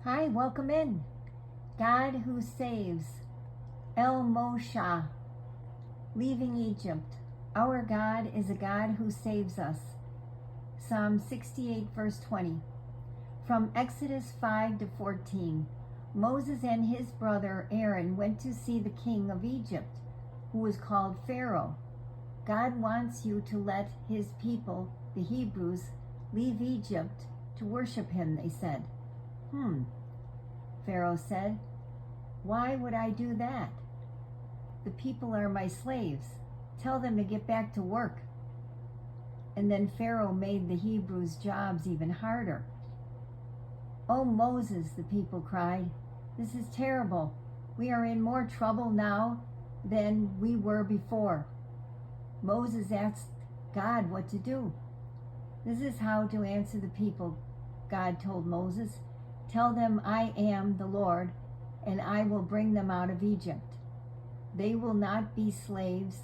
Hi, welcome in. God who saves. El Moshe, leaving Egypt. Our God is a God who saves us. Psalm 68, verse 20. From Exodus 5 to 14. Moses and his brother Aaron went to see the king of Egypt, who was called Pharaoh. God wants you to let his people, the Hebrews, leave Egypt to worship him, they said. Pharaoh said, why would I do that? The people are my slaves. Tell them to get back to work. And then Pharaoh made the Hebrews' jobs even harder. Oh, Moses, the people cried, this is terrible. We are in more trouble now than we were before. Moses asked God what to do. This is how to answer the people, God told Moses. Tell them I am the Lord, and I will bring them out of Egypt. They will not be slaves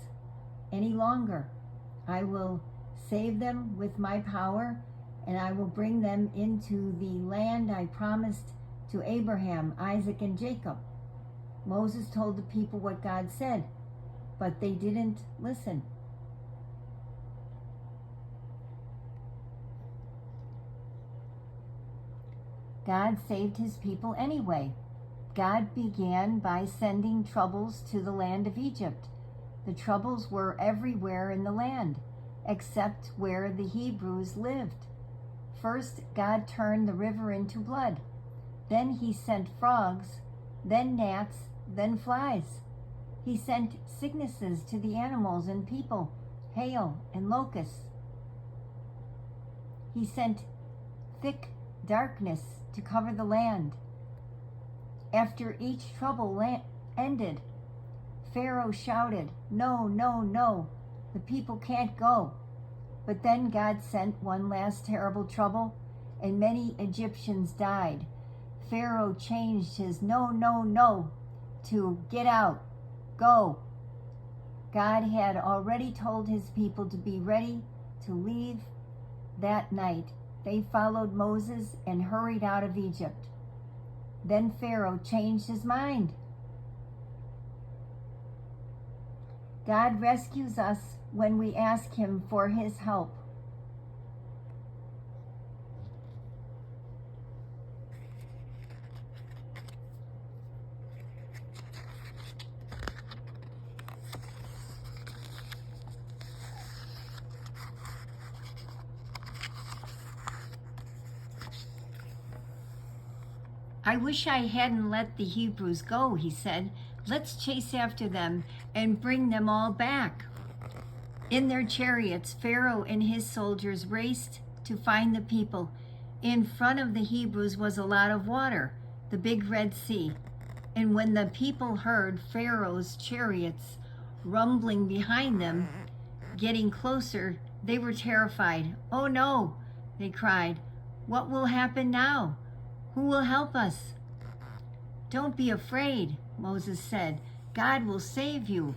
any longer. I will save them with my power, and I will bring them into the land I promised to Abraham, Isaac, and Jacob. Moses told the people what God said, but they didn't listen. God saved his people anyway. God began by sending troubles to the land of Egypt. The troubles were everywhere in the land, except where the Hebrews lived. First, God turned the river into blood. Then he sent frogs, then gnats, then flies. He sent sicknesses to the animals and people, hail and locusts. He sent thick darkness to cover the land. After each trouble ended, Pharaoh shouted, no, no, no, the people can't go. But then God sent one last terrible trouble, and many Egyptians died. Pharaoh changed his no, no, no to get out, go. God had already told his people to be ready to leave that night. They followed Moses and hurried out of Egypt. Then Pharaoh changed his mind. God rescues us when we ask him for his help. I wish I hadn't let the Hebrews go, he said. Let's chase after them and bring them all back. In their chariots, Pharaoh and his soldiers raced to find the people. In front of the Hebrews was a lot of water, the big Red Sea. And when the people heard Pharaoh's chariots rumbling behind them, getting closer, they were terrified. Oh no, they cried. What will happen now? Who will help us? Don't be afraid, Moses said. God will save you.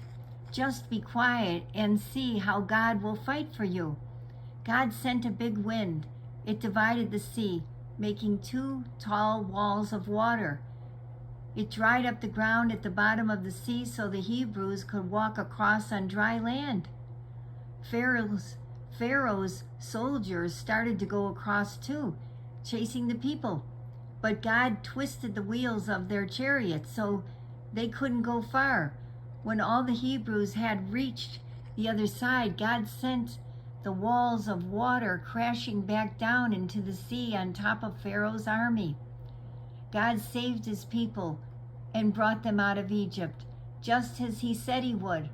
Just be quiet and see how God will fight for you. God sent a big wind. It divided the sea, making 2 tall walls of water. It dried up the ground at the bottom of the sea so the Hebrews could walk across on dry land. Pharaoh's soldiers started to go across too, chasing the people. But God twisted the wheels of their chariots so they couldn't go far. When all the Hebrews had reached the other side, God sent the walls of water crashing back down into the sea on top of Pharaoh's army. God saved his people and brought them out of Egypt, just as he said he would.